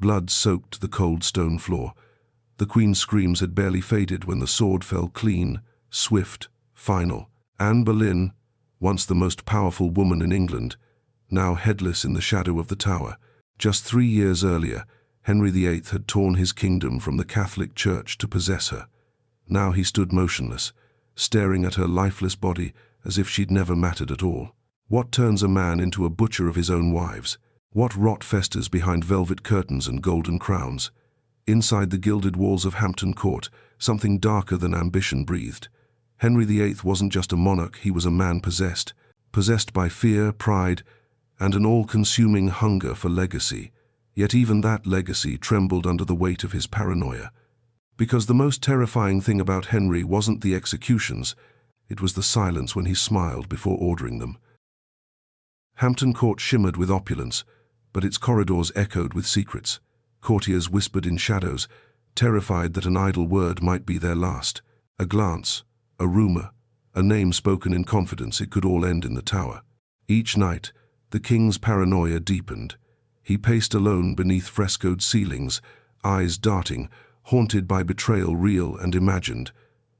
Blood soaked the cold stone floor. The Queen's screams had barely faded when the sword fell clean, swift, final. Anne Boleyn, once the most powerful woman in England, now headless in the shadow of the Tower. Just 3 years earlier, Henry VIII had torn his kingdom from the Catholic Church to possess her. Now he stood motionless, staring at her lifeless body as if she'd never mattered at all. What turns a man into a butcher of his own wives? What rot festers behind velvet curtains and golden crowns? Inside the gilded walls of Hampton Court, something darker than ambition breathed. Henry VIII wasn't just a monarch, he was a man possessed by fear, pride, and an all-consuming hunger for legacy. Yet even that legacy trembled under the weight of his paranoia. Because the most terrifying thing about Henry wasn't the executions, it was the silence when he smiled before ordering them. Hampton Court shimmered with opulence, but its corridors echoed with secrets. Courtiers whispered in shadows, terrified that an idle word might be their last. A glance, a rumor, a name spoken in confidence, it could all end in the Tower. Each night, the king's paranoia deepened. He paced alone beneath frescoed ceilings, eyes darting, haunted by betrayal real and imagined.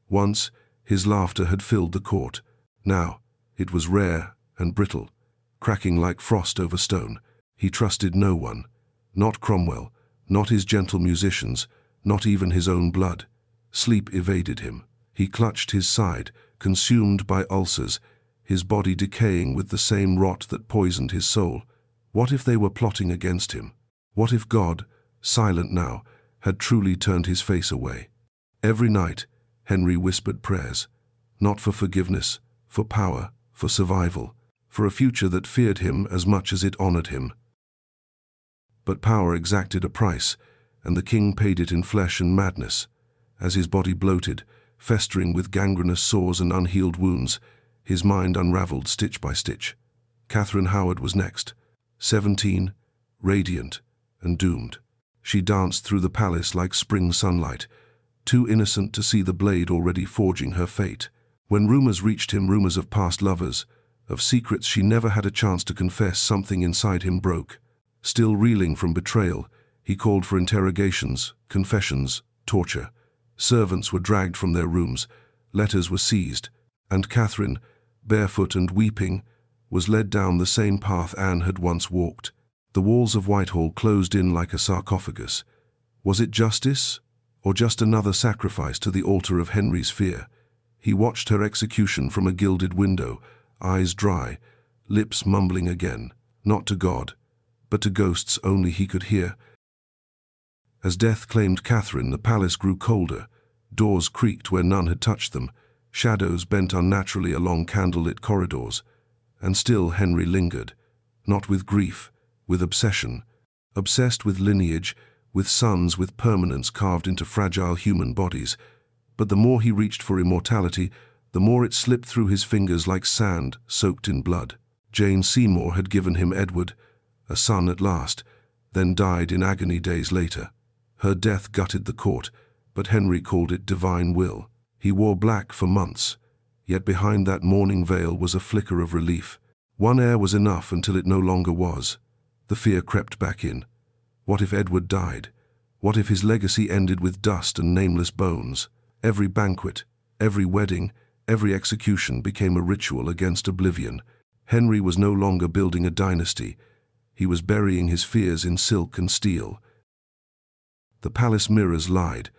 Once, his laughter had filled the court. Now, it was rare and brittle, cracking like frost over stone. He trusted no one. Not Cromwell, not his gentle musicians, not even his own blood. Sleep evaded him. He clutched his side, consumed by ulcers, his body decaying with the same rot that poisoned his soul. What if they were plotting against him? What if God, silent now, had truly turned his face away? Every night, Henry whispered prayers, not for forgiveness, for power, for survival, for a future that feared him as much as it honored him. But power exacted a price, and the king paid it in flesh and madness. As his body bloated, festering with gangrenous sores and unhealed wounds, his mind unraveled stitch by stitch. Catherine Howard was next, 17, radiant and doomed. She danced through the palace like spring sunlight, too innocent to see the blade already forging her fate. When rumors reached him, rumors of past lovers, of secrets she never had a chance to confess, something inside him broke. Still reeling from betrayal, he called for interrogations, confessions, torture. Servants were dragged from their rooms, letters were seized, and Catherine, barefoot and weeping, was led down the same path Anne had once walked. The walls of Whitehall closed in like a sarcophagus. Was it justice, or just another sacrifice to the altar of Henry's fear? He watched her execution from a gilded window, eyes dry, lips mumbling again, not to God, but to ghosts only he could hear. As death claimed Catherine, the palace grew colder. Doors creaked where none had touched them. Shadows bent unnaturally along candlelit corridors. And still Henry lingered, not with grief, with obsession. Obsessed with lineage, with sons, with permanence carved into fragile human bodies. But the more he reached for immortality, the more it slipped through his fingers like sand soaked in blood. Jane Seymour had given him Edward, a son at last, then died in agony days later. Her death gutted the court, but Henry called it divine will. He wore black for months, yet behind that mourning veil was a flicker of relief. One heir was enough until it no longer was. The fear crept back in. What if Edward died? What if his legacy ended with dust and nameless bones? Every banquet, every wedding, every execution became a ritual against oblivion. Henry was no longer building a dynasty. He was burying his fears in silk and steel. The palace mirrors lied.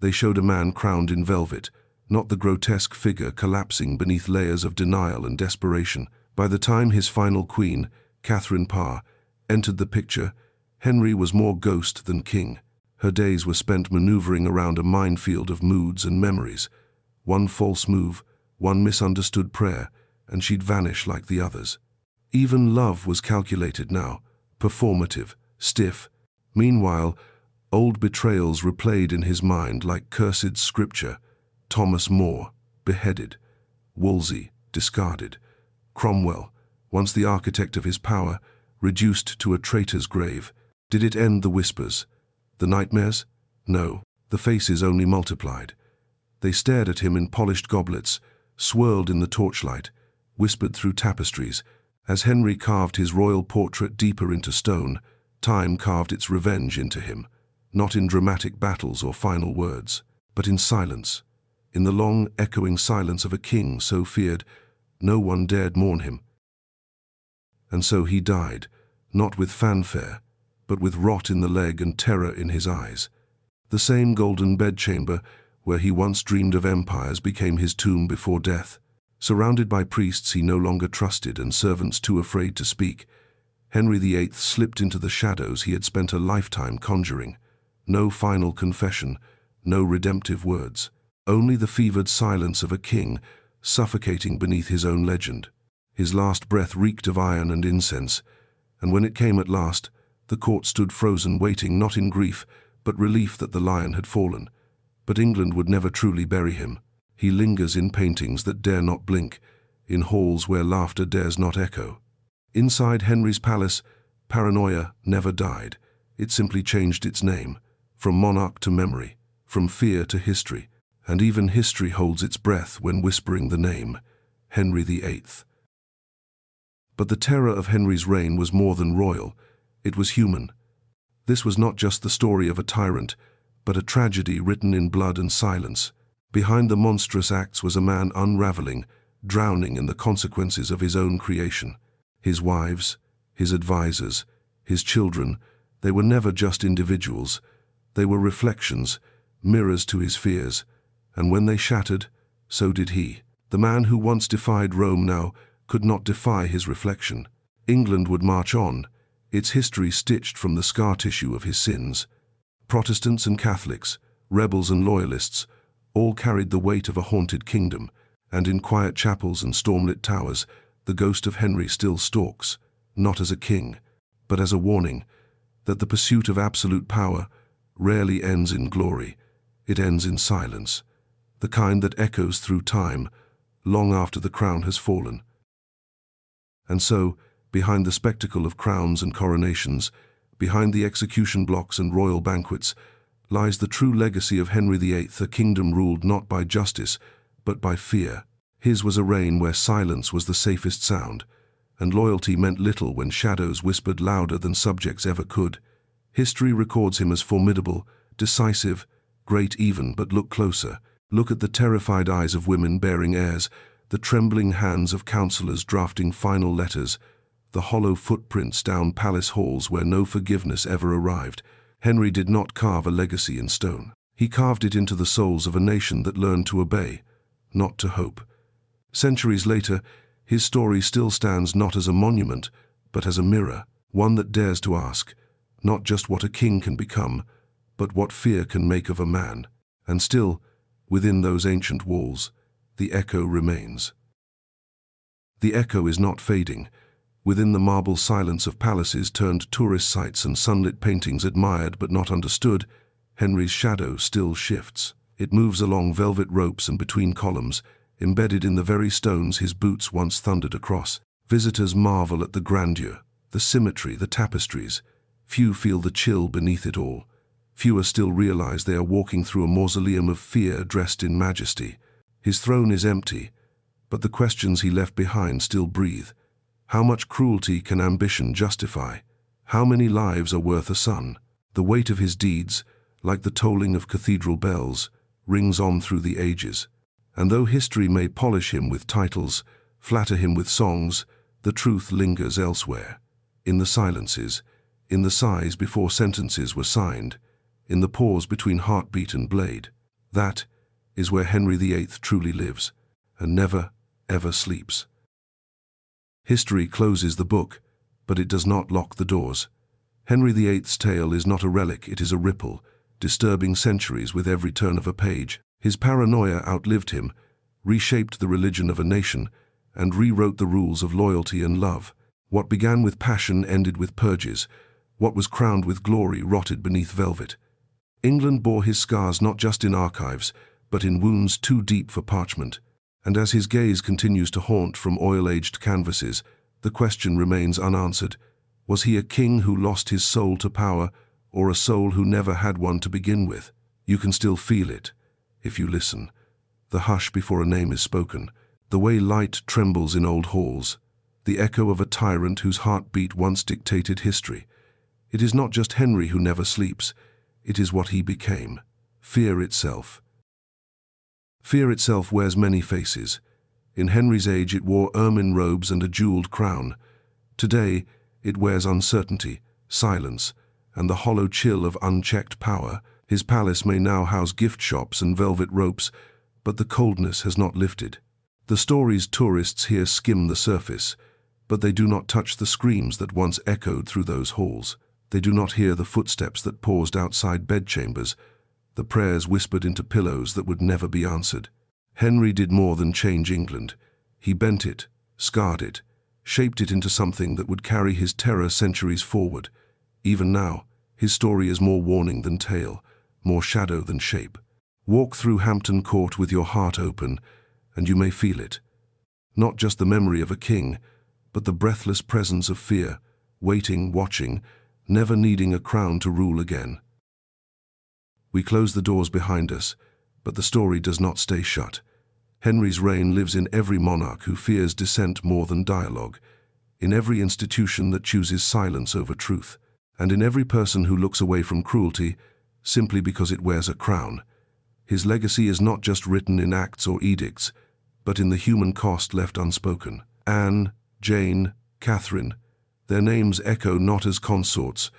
They showed a man crowned in velvet, not the grotesque figure collapsing beneath layers of denial and desperation. By the time his final queen, Catherine Parr, entered the picture, Henry was more ghost than king. Her days were spent maneuvering around a minefield of moods and memories. One false move, one misunderstood prayer, and she'd vanish like the others. Even love was calculated now, performative, stiff. Meanwhile, old betrayals replayed in his mind like cursed scripture. Thomas More, beheaded. Wolsey, discarded. Cromwell, once the architect of his power, reduced to a traitor's grave. Did it end the whispers? The nightmares? No, the faces only multiplied. They stared at him in polished goblets, swirled in the torchlight, whispered through tapestries. As Henry carved his royal portrait deeper into stone, Time carved its revenge into him, not in dramatic battles or final words, but in silence, in the long, echoing silence of a king so feared no one dared mourn him. And so he died, not with fanfare, but with rot in the leg and terror in his eyes. The same golden bedchamber where he once dreamed of empires became his tomb before death. Surrounded by priests he no longer trusted and servants too afraid to speak, Henry VIII slipped into the shadows he had spent a lifetime conjuring. No final confession, no redemptive words, only the fevered silence of a king suffocating beneath his own legend. His last breath reeked of iron and incense, and when it came at last, the court stood frozen, waiting not in grief, but relief that the lion had fallen. But England would never truly bury him. He lingers in paintings that dare not blink, in halls where laughter dares not echo. Inside Henry's palace, Paranoia never died. It simply changed its name, from monarch to memory, from fear to history, and even history holds its breath when whispering the name, Henry VIII. But the terror of Henry's reign was more than royal, it was human. This was not just the story of a tyrant, but a tragedy written in blood and silence. Behind the monstrous acts was a man unraveling, drowning in the consequences of his own creation. His wives, his advisors, his children, they were never just individuals. They were reflections, mirrors to his fears, and when they shattered, so did he. The man who once defied Rome now could not defy his reflection. England would march on, its history stitched from the scar tissue of his sins. Protestants and Catholics, rebels and loyalists, all carried the weight of a haunted kingdom, and in quiet chapels and stormlit towers, the ghost of Henry still stalks, not as a king, but as a warning that the pursuit of absolute power rarely ends in glory, it ends in silence, the kind that echoes through time, long after the crown has fallen. And so, behind the spectacle of crowns and coronations, behind the execution blocks and royal banquets, lies the true legacy of Henry VIII, a kingdom ruled not by justice, but by fear. His was a reign where silence was the safest sound, and loyalty meant little when shadows whispered louder than subjects ever could. History records him as formidable, decisive, great even, but look closer. Look at the terrified eyes of women bearing heirs, the trembling hands of counselors drafting final letters, the hollow footprints down palace halls where no forgiveness ever arrived. Henry did not carve a legacy in stone. He carved it into the souls of a nation that learned to obey, not to hope. Centuries later, his story still stands not as a monument, but as a mirror, one that dares to ask, not just what a king can become, but what fear can make of a man. And still, within those ancient walls, the echo remains. The echo is not fading. Within the marble silence of palaces turned tourist sites and sunlit paintings admired but not understood, Henry's shadow still shifts. It moves along velvet ropes and between columns, embedded in the very stones his boots once thundered across. Visitors marvel at the grandeur, the symmetry, the tapestries. Few feel the chill beneath it all. Fewer still realize they are walking through a mausoleum of fear dressed in majesty. His throne is empty, but the questions he left behind still breathe. How much cruelty can ambition justify? How many lives are worth a son? The weight of his deeds, like the tolling of cathedral bells, rings on through the ages. And though history may polish him with titles, flatter him with songs, the truth lingers elsewhere. In the silences, in the sighs before sentences were signed, in the pause between heartbeat and blade. That is where Henry VIII truly lives, and never, ever sleeps. History closes the book, but it does not lock the doors. Henry VIII's tale is not a relic, it is a ripple, disturbing centuries with every turn of a page. His paranoia outlived him, reshaped the religion of a nation, and rewrote the rules of loyalty and love. What began with passion ended with purges. What was crowned with glory rotted beneath velvet. England bore his scars not just in archives, but in wounds too deep for parchment. And as his gaze continues to haunt from oil-aged canvases, the question remains unanswered. Was he a king who lost his soul to power, or a soul who never had one to begin with? You can still feel it, if you listen. The hush before a name is spoken, the way light trembles in old halls, the echo of a tyrant whose heartbeat once dictated history. It is not just Henry who never sleeps, it is what he became. Fear itself. Fear itself wears many faces. In Henry's age it wore ermine robes and a jeweled crown. Today it wears uncertainty, silence, and the hollow chill of unchecked power. His palace may now house gift shops and velvet ropes, but the coldness has not lifted. The stories tourists hear skim the surface, but they do not touch the screams that once echoed through those halls. They do not hear the footsteps that paused outside bedchambers, the prayers whispered into pillows that would never be answered. Henry did more than change England. He bent it, scarred it, shaped it into something that would carry his terror centuries forward. Even now, his story is more warning than tale, more shadow than shape. Walk through Hampton Court with your heart open, and you may feel it. Not just the memory of a king, but the breathless presence of fear, waiting, watching, never needing a crown to rule again. We close the doors behind us, but the story does not stay shut. Henry's reign lives in every monarch who fears dissent more than dialogue, in every institution that chooses silence over truth, and in every person who looks away from cruelty simply because it wears a crown. His legacy is not just written in acts or edicts, but in the human cost left unspoken. Anne, Jane, Catherine, their names echo not as consorts,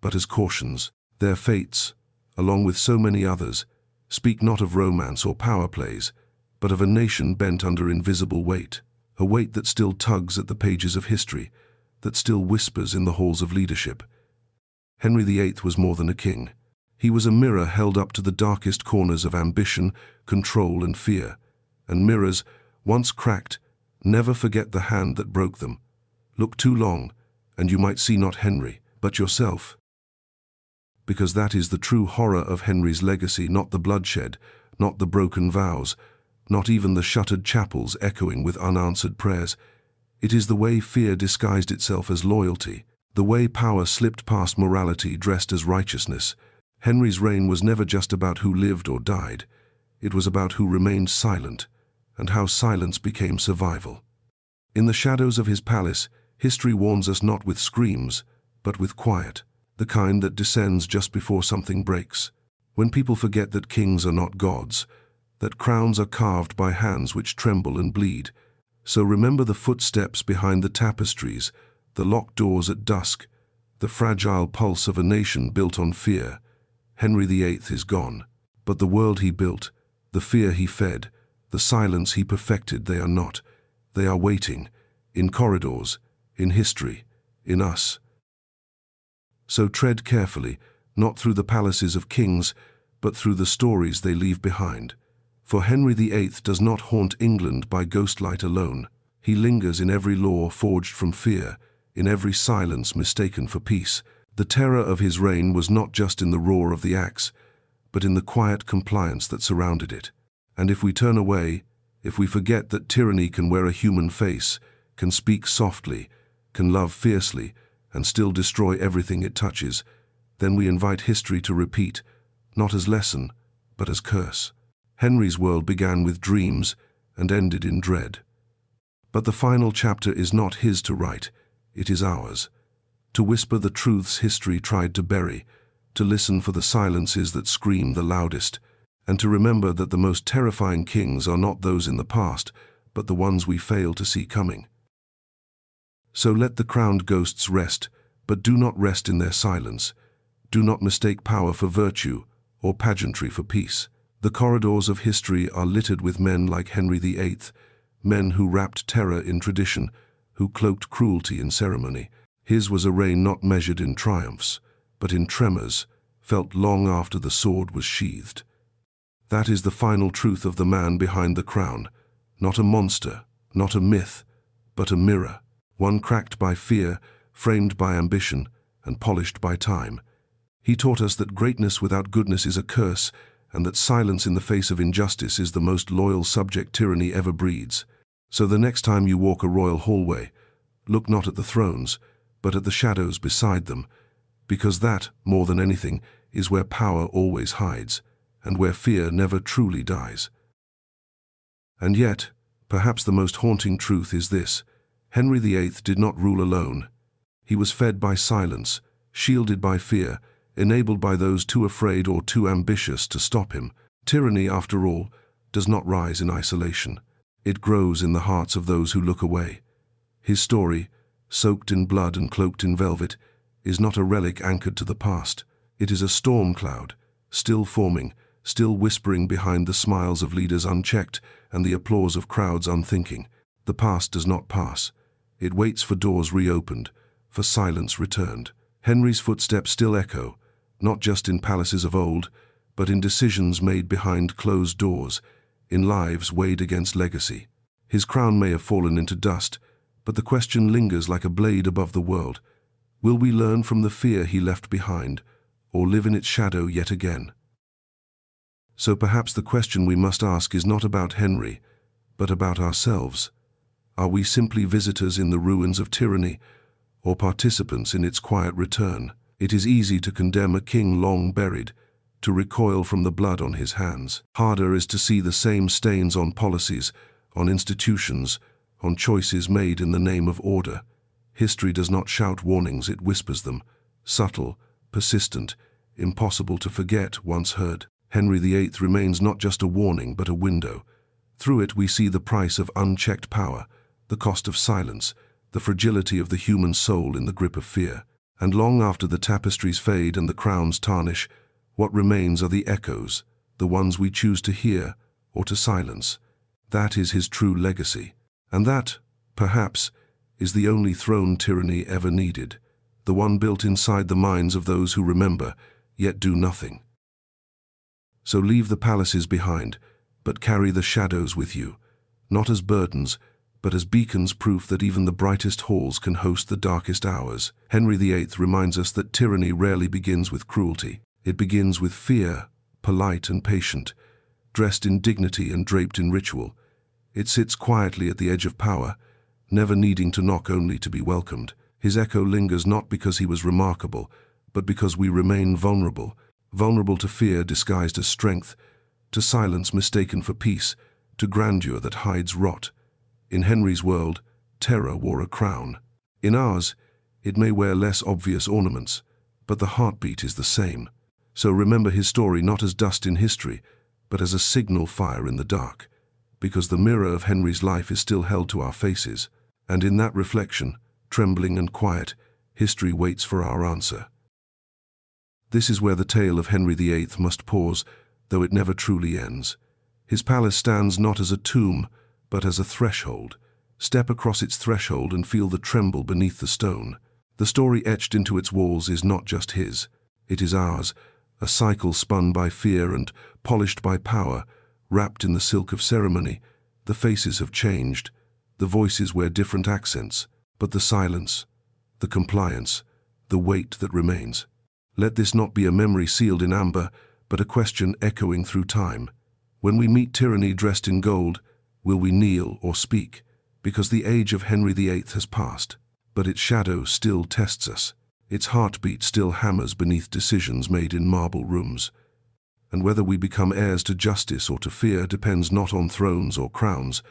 but as cautions. Their fates, along with so many others, speak not of romance or power plays, but of a nation bent under invisible weight, a weight that still tugs at the pages of history, that still whispers in the halls of leadership. Henry VIII was more than a king. He was a mirror held up to the darkest corners of ambition, control, and fear. And mirrors, once cracked, never forget the hand that broke them. Look too long, and you might see not Henry, but yourself. Because that is the true horror of Henry's legacy, not the bloodshed, not the broken vows, not even the shuttered chapels echoing with unanswered prayers. It is the way fear disguised itself as loyalty, the way power slipped past morality dressed as righteousness. Henry's reign was never just about who lived or died. It was about who remained silent, and how silence became survival. In the shadows of his palace, history warns us not with screams, but with quiet, the kind that descends just before something breaks. When people forget that kings are not gods, that crowns are carved by hands which tremble and bleed. So remember the footsteps behind the tapestries, the locked doors at dusk, the fragile pulse of a nation built on fear. Henry VIII is gone, but the world he built, the fear he fed, the silence he perfected, they are not. They are waiting, in corridors, in history, in us. So tread carefully, not through the palaces of kings, but through the stories they leave behind. For Henry VIII does not haunt England by ghostlight alone. He lingers in every law forged from fear, in every silence mistaken for peace. The terror of his reign was not just in the roar of the axe, but in the quiet compliance that surrounded it. And if we turn away, if we forget that tyranny can wear a human face, can speak softly, can love fiercely, and still destroy everything it touches, then we invite history to repeat, not as lesson, but as curse. Henry's world began with dreams and ended in dread. But the final chapter is not his to write, it is ours. To whisper the truths history tried to bury, to listen for the silences that scream the loudest, and to remember that the most terrifying kings are not those in the past, but the ones we fail to see coming. So let the crowned ghosts rest, but do not rest in their silence. Do not mistake power for virtue, or pageantry for peace. The corridors of history are littered with men like Henry VIII, men who wrapped terror in tradition, who cloaked cruelty in ceremony. His was a reign not measured in triumphs, but in tremors, felt long after the sword was sheathed. That is the final truth of the man behind the crown, not a monster, not a myth, but a mirror, one cracked by fear, framed by ambition, and polished by time. He taught us that greatness without goodness is a curse, and that silence in the face of injustice is the most loyal subject tyranny ever breeds. So the next time you walk a royal hallway, look not at the thrones, but at the shadows beside them, because that, more than anything, is where power always hides, and where fear never truly dies. And yet, perhaps the most haunting truth is this: Henry VIII did not rule alone. He was fed by silence, shielded by fear, enabled by those too afraid or too ambitious to stop him. Tyranny, after all, does not rise in isolation. It grows in the hearts of those who look away. His story, soaked in blood and cloaked in velvet, is not a relic anchored to the past. It is a storm cloud, still forming, still whispering behind the smiles of leaders unchecked and the applause of crowds unthinking. The past does not pass. It waits for doors reopened, for silence returned. Henry's footsteps still echo, not just in palaces of old, but in decisions made behind closed doors, in lives weighed against legacy. His crown may have fallen into dust, but the question lingers like a blade above the world. Will we learn from the fear he left behind, or live in its shadow yet again? So perhaps the question we must ask is not about Henry, but about ourselves. Are we simply visitors in the ruins of tyranny, or participants in its quiet return? It is easy to condemn a king long buried, to recoil from the blood on his hands. Harder is to see the same stains on policies, on institutions, on choices made in the name of order. History does not shout warnings, it whispers them, subtle, persistent, impossible to forget once heard. Henry VIII remains not just a warning but a window. Through it we see the price of unchecked power, the cost of silence, the fragility of the human soul in the grip of fear. And long after the tapestries fade and the crowns tarnish, what remains are the echoes, the ones we choose to hear or to silence. That is his true legacy. And that, perhaps, is the only throne tyranny ever needed, the one built inside the minds of those who remember, yet do nothing. So leave the palaces behind, but carry the shadows with you, not as burdens, but as beacons, proof that even the brightest halls can host the darkest hours. Henry VIII reminds us that tyranny rarely begins with cruelty. It begins with fear, polite and patient, dressed in dignity and draped in ritual. It sits quietly at the edge of power, never needing to knock, only to be welcomed. His echo lingers not because he was remarkable, but because we remain vulnerable, vulnerable to fear disguised as strength, to silence mistaken for peace, to grandeur that hides rot. In Henry's world, terror wore a crown. In ours, it may wear less obvious ornaments, but the heartbeat is the same. So remember his story not as dust in history, but as a signal fire in the dark, because the mirror of Henry's life is still held to our faces, and in that reflection, trembling and quiet, history waits for our answer. This is where the tale of Henry VIII must pause, though it never truly ends. His palace stands not as a tomb, but as a threshold. Step across its threshold and feel the tremble beneath the stone. The story etched into its walls is not just his, it is ours, a cycle spun by fear and polished by power, wrapped in the silk of ceremony. The faces have changed, the voices wear different accents, but the silence, the compliance, the weight that remains. Let this not be a memory sealed in amber, but a question echoing through time. When we meet tyranny dressed in gold, will we kneel or speak? Because the age of Henry VIII has passed, but its shadow still tests us. Its heartbeat still hammers beneath decisions made in marble rooms. And whether we become heirs to justice or to fear depends not on thrones or crowns,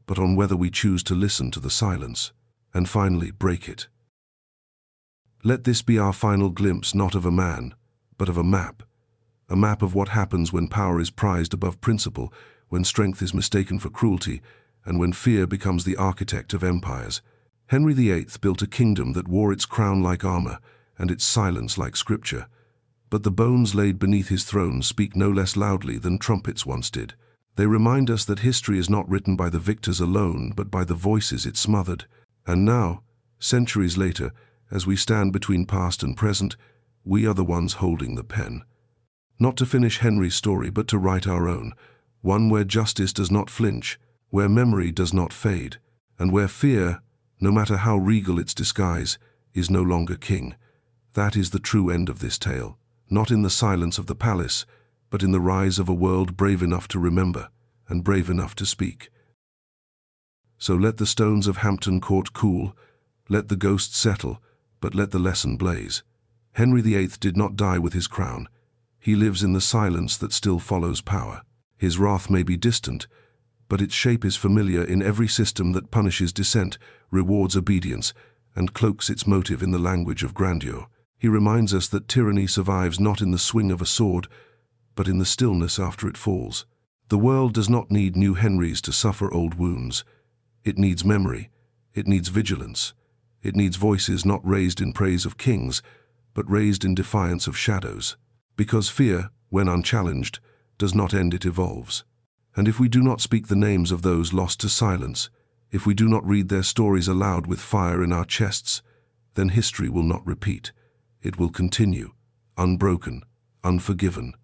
but on whether we choose to listen to the silence, and finally break it. Let this be our final glimpse not of a man, but of a map of what happens when power is prized above principle, when strength is mistaken for cruelty, and when fear becomes the architect of empires. Henry VIII built a kingdom that wore its crown like armor, and its silence like scripture. But the bones laid beneath his throne speak no less loudly than trumpets once did. They remind us that history is not written by the victors alone, but by the voices it smothered. And now, centuries later, as we stand between past and present, we are the ones holding the pen. Not to finish Henry's story, but to write our own, one where justice does not flinch, where memory does not fade, and where fear, no matter how regal its disguise, is no longer king. That is the true end of this tale, not in the silence of the palace, but in the rise of a world brave enough to remember, and brave enough to speak. So let the stones of Hampton Court cool, let the ghosts settle, but let the lesson blaze. Henry VIII did not die with his crown. He lives in the silence that still follows power. His wrath may be distant, but its shape is familiar in every system that punishes dissent, rewards obedience, and cloaks its motive in the language of grandeur. He reminds us that tyranny survives not in the swing of a sword, but in the stillness after it falls. The world does not need new Henrys to suffer old wounds. It needs memory. It needs vigilance. It needs voices not raised in praise of kings, but raised in defiance of shadows. Because fear, when unchallenged, does not end, it evolves. And if we do not speak the names of those lost to silence, if we do not read their stories aloud with fire in our chests, then history will not repeat. It will continue, unbroken, unforgiven,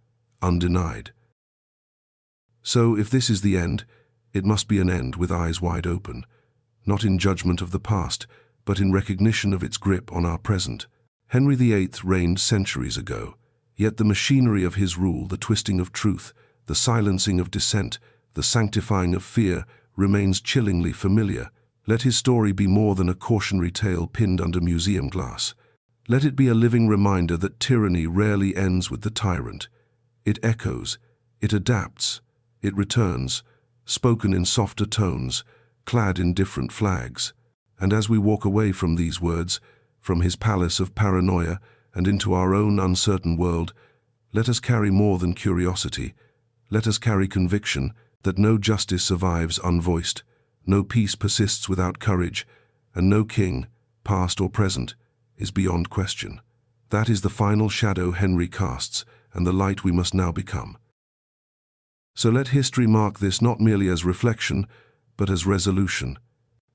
undenied. So, if this is the end, it must be an end with eyes wide open, not in judgment of the past, but in recognition of its grip on our present. Henry VIII reigned centuries ago, yet the machinery of his rule, the twisting of truth, the silencing of dissent, the sanctifying of fear, remains chillingly familiar. Let his story be more than a cautionary tale pinned under museum glass. Let it be a living reminder that tyranny rarely ends with the tyrant. It echoes, it adapts, it returns, spoken in softer tones, clad in different flags. And as we walk away from these words, from his palace of Paranoia and into our own uncertain world, let us carry more than curiosity. Let us carry conviction that no justice survives unvoiced, no peace persists without courage, and no king, past or present, is beyond question. That is the final shadow Henry casts, and the light we must now become. So let history mark this not merely as reflection, but as resolution.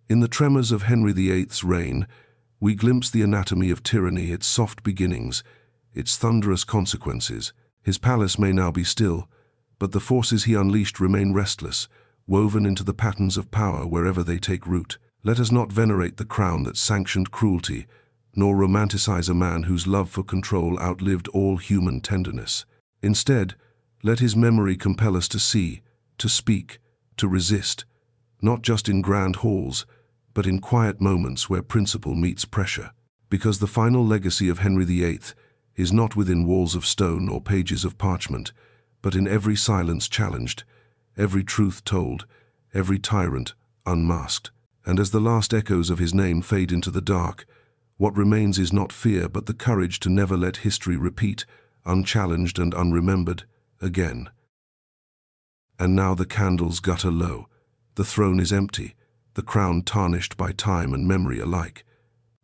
In the tremors of Henry VIII's reign, we glimpse the anatomy of tyranny, its soft beginnings, its thunderous consequences. His palace may now be still, but the forces he unleashed remain restless, woven into the patterns of power wherever they take root. Let us not venerate the crown that sanctioned cruelty, nor romanticize a man whose love for control outlived all human tenderness. Instead, let his memory compel us to see, to speak, to resist, not just in grand halls, but in quiet moments where principle meets pressure. Because the final legacy of Henry VIII is not within walls of stone or pages of parchment, but in every silence challenged, every truth told, every tyrant unmasked. And as the last echoes of his name fade into the dark, what remains is not fear, but the courage to never let history repeat, unchallenged and unremembered, again. And now the candles gutter low. The throne is empty, the crown tarnished by time and memory alike.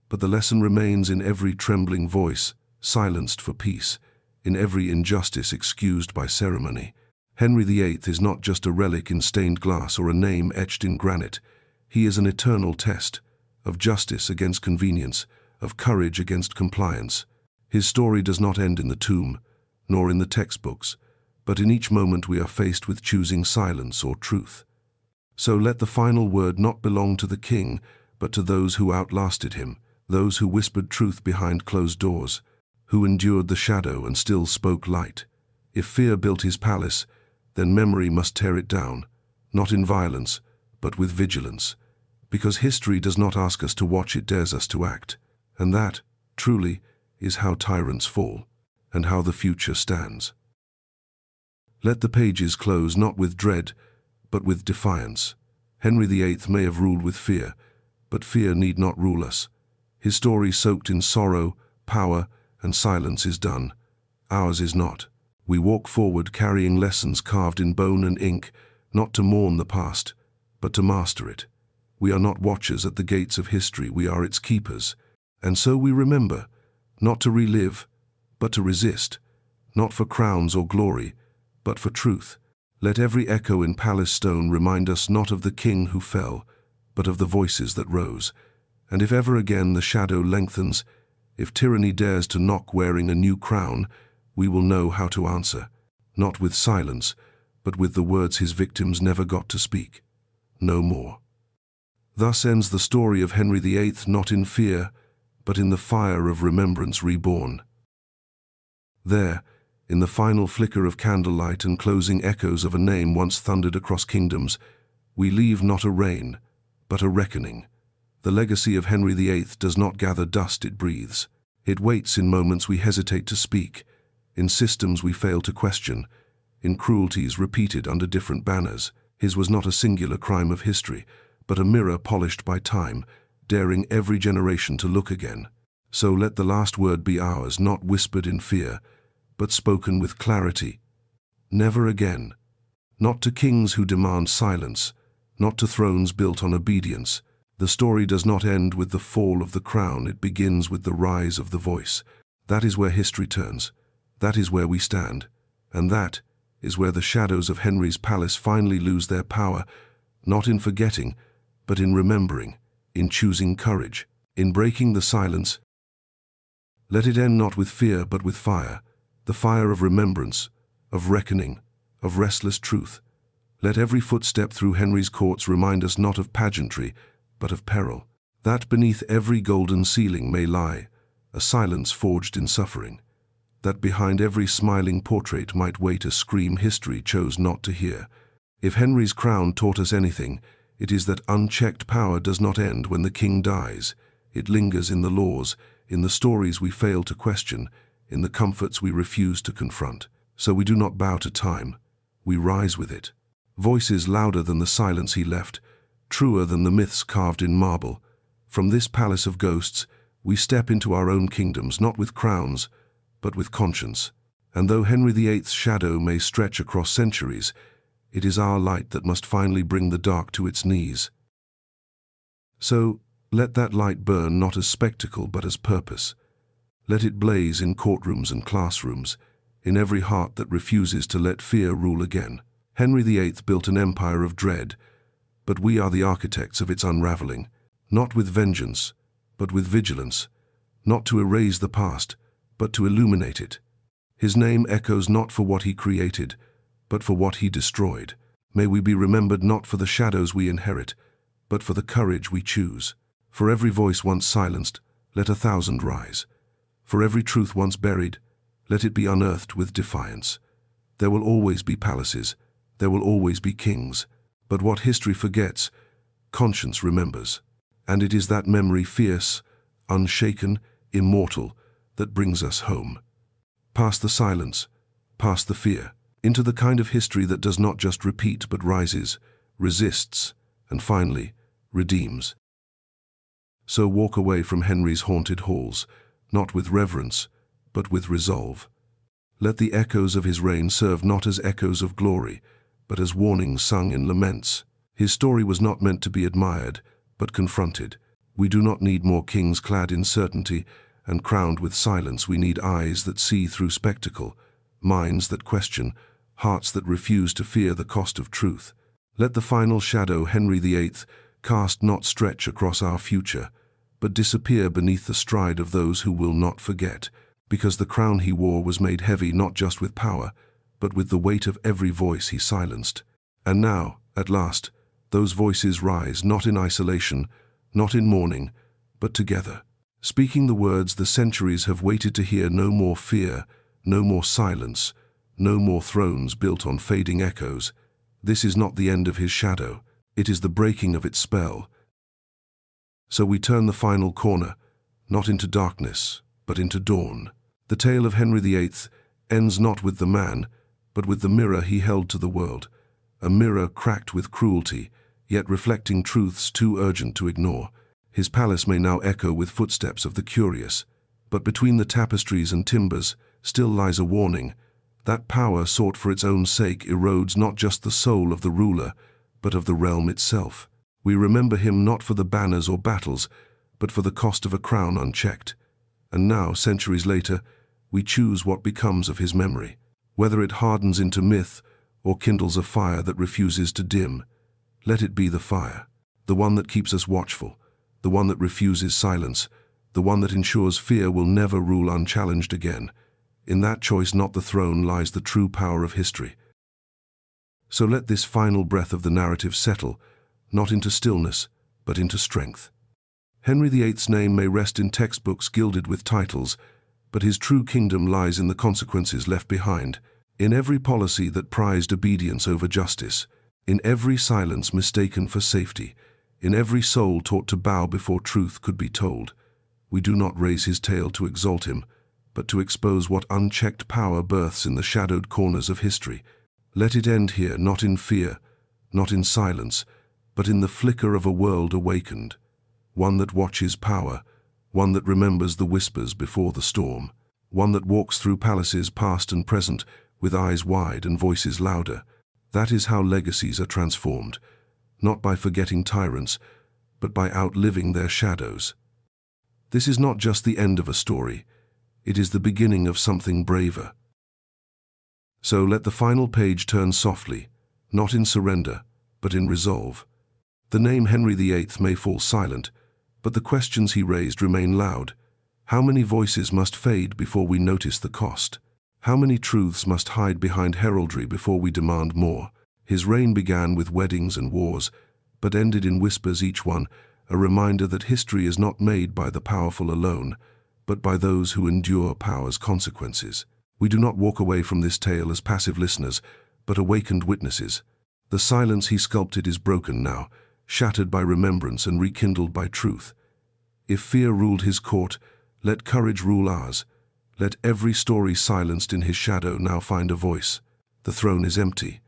But the lesson remains in every trembling voice, silenced for peace, in every injustice excused by ceremony. Henry VIII is not just a relic in stained glass or a name etched in granite. He is an eternal test of justice against convenience, of courage against compliance. His story does not end in the tomb, nor in the textbooks, but in each moment we are faced with choosing silence or truth. So let the final word not belong to the king, but to those who outlasted him, those who whispered truth behind closed doors, who endured the shadow and still spoke light. If fear built his palace, then memory must tear it down, not in violence, but with vigilance. Because history does not ask us to watch, it dares us to act. And that, truly, is how tyrants fall, and how the future stands. Let the pages close not with dread, but with defiance. Henry VIII may have ruled with fear, but fear need not rule us. His story soaked in sorrow, power, and silence is done. Ours is not. We walk forward carrying lessons carved in bone and ink, not to mourn the past, but to master it. We are not watchers at the gates of history, we are its keepers. And so we remember, not to relive, but to resist, not for crowns or glory, but for truth. Let every echo in palace stone remind us not of the king who fell, but of the voices that rose. And if ever again the shadow lengthens, if tyranny dares to knock wearing a new crown, we will know how to answer, not with silence, but with the words his victims never got to speak. No more. Thus ends the story of Henry VIII, not in fear, but in the fire of remembrance reborn. There, in the final flicker of candlelight and closing echoes of a name once thundered across kingdoms, we leave not a reign, but a reckoning. The legacy of Henry VIII does not gather dust, it breathes. It waits in moments we hesitate to speak, in systems we fail to question, in cruelties repeated under different banners. His was not a singular crime of history, but a mirror polished by time, daring every generation to look again. So let the last word be ours, not whispered in fear, but spoken with clarity. Never again. Not to kings who demand silence, not to thrones built on obedience. The story does not end with the fall of the crown, it begins with the rise of the voice. That is where history turns. That is where we stand. And that is where the shadows of Henry's palace finally lose their power, not in forgetting, but in remembering, in choosing courage, in breaking the silence. Let it end not with fear, but with fire, the fire of remembrance, of reckoning, of restless truth. Let every footstep through Henry's courts remind us not of pageantry, but of peril. That beneath every golden ceiling may lie a silence forged in suffering. That behind every smiling portrait might wait a scream history chose not to hear. If Henry's crown taught us anything, it is that unchecked power does not end when the king dies. It lingers in the laws, in the stories we fail to question, in the comforts we refuse to confront. So we do not bow to time, we rise with it. Voices louder than the silence he left, truer than the myths carved in marble. From this palace of ghosts, we step into our own kingdoms, not with crowns, but with conscience. And though Henry VIII's shadow may stretch across centuries, it is our light that must finally bring the dark to its knees. So, let that light burn not as spectacle but as purpose. Let it blaze in courtrooms and classrooms, in every heart that refuses to let fear rule again. Henry VIII built an empire of dread, but we are the architects of its unraveling, not with vengeance, but with vigilance, not to erase the past, but to illuminate it. His name echoes not for what he created, but for what he destroyed. May we be remembered not for the shadows we inherit, but for the courage we choose. For every voice once silenced, let 1,000 rise. For every truth once buried, let it be unearthed with defiance. There will always be palaces, there will always be kings, but what history forgets, conscience remembers. And it is that memory, fierce, unshaken, immortal, that brings us home. Past the silence, past the fear, into the kind of history that does not just repeat but rises, resists, and finally, redeems. So walk away from Henry's haunted halls, not with reverence, but with resolve. Let the echoes of his reign serve not as echoes of glory, but as warnings sung in laments. His story was not meant to be admired, but confronted. We do not need more kings clad in certainty and crowned with silence. We need eyes that see through spectacle, minds that question, hearts that refuse to fear the cost of truth. Let the final shadow Henry VIII cast not stretch across our future, but disappear beneath the stride of those who will not forget, because the crown he wore was made heavy not just with power, but with the weight of every voice he silenced. And now, at last, those voices rise, not in isolation, not in mourning, but together, speaking the words the centuries have waited to hear. No more fear, no more silence, no more thrones built on fading echoes. This is not the end of his shadow, it is the breaking of its spell. So we turn the final corner, not into darkness, but into dawn. The tale of Henry VIII ends not with the man, but with the mirror he held to the world, a mirror cracked with cruelty, yet reflecting truths too urgent to ignore. His palace may now echo with footsteps of the curious, but between the tapestries and timbers still lies a warning. That power sought for its own sake erodes not just the soul of the ruler, but of the realm itself. We remember him not for the banners or battles, but for the cost of a crown unchecked. And now, centuries later, we choose what becomes of his memory, whether it hardens into myth or kindles a fire that refuses to dim. Let it be the fire, the one that keeps us watchful, the one that refuses silence, the one that ensures fear will never rule unchallenged again. In that choice, not the throne, lies the true power of history. So let this final breath of the narrative settle, not into stillness, but into strength. Henry VIII's name may rest in textbooks gilded with titles, but his true kingdom lies in the consequences left behind, in every policy that prized obedience over justice, in every silence mistaken for safety, in every soul taught to bow before truth could be told. We do not raise his tale to exalt him, but to expose what unchecked power births in the shadowed corners of history. Let it end here, not in fear, not in silence, but in the flicker of a world awakened, one that watches power, one that remembers the whispers before the storm, one that walks through palaces past and present with eyes wide and voices louder. That is how legacies are transformed, not by forgetting tyrants, but by outliving their shadows. This is not just the end of a story, it is the beginning of something braver. So let the final page turn softly, not in surrender, but in resolve. The name Henry VIII may fall silent, but the questions he raised remain loud. How many voices must fade before we notice the cost? How many truths must hide behind heraldry before we demand more? His reign began with weddings and wars, but ended in whispers, each one a reminder that history is not made by the powerful alone, but by those who endure power's consequences. We do not walk away from this tale as passive listeners, but awakened witnesses. The silence he sculpted is broken now, shattered by remembrance and rekindled by truth. If fear ruled his court, let courage rule ours. Let every story silenced in his shadow now find a voice. The throne is empty,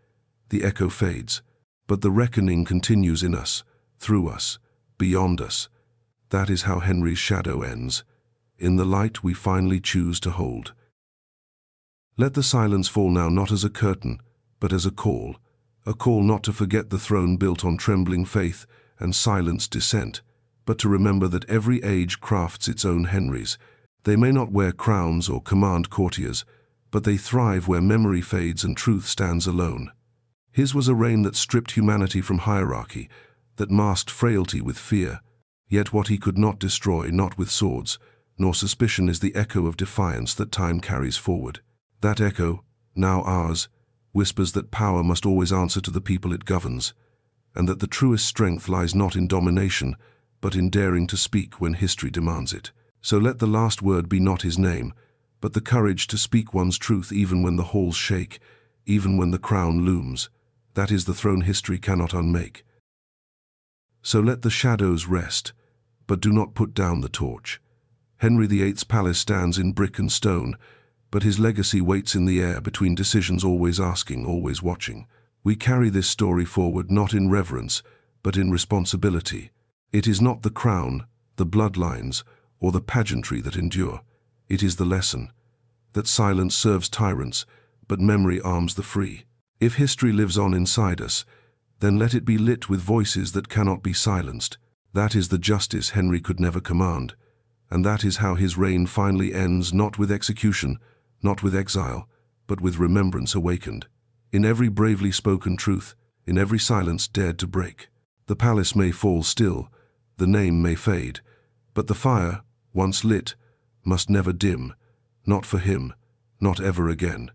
the echo fades, but the reckoning continues in us, through us, beyond us. That is how Henry's shadow ends, in the light we finally choose to hold. Let the silence fall now not as a curtain, but as a call not to forget the throne built on trembling faith and silenced dissent, but to remember that every age crafts its own Henrys. They may not wear crowns or command courtiers, but they thrive where memory fades and truth stands alone. His was a reign that stripped humanity from hierarchy, that masked frailty with fear. Yet what he could not destroy, not with swords, nor suspicion, is the echo of defiance that time carries forward. That echo, now ours, whispers that power must always answer to the people it governs, and that the truest strength lies not in domination, but in daring to speak when history demands it. So let the last word be not his name, but the courage to speak one's truth even when the halls shake, even when the crown looms. That is the throne history cannot unmake. So let the shadows rest, but do not put down the torch. Henry VIII's palace stands in brick and stone, but his legacy waits in the air between decisions, always asking, always watching. We carry this story forward not in reverence, but in responsibility. It is not the crown, the bloodlines, or the pageantry that endure. It is the lesson that silence serves tyrants, but memory arms the free. If history lives on inside us, then let it be lit with voices that cannot be silenced. That is the justice Henry could never command, and that is how his reign finally ends, not with execution, not with exile, but with remembrance awakened. In every bravely spoken truth, in every silence dared to break. The palace may fall still, the name may fade, but the fire, once lit, must never dim, not for him, not ever again.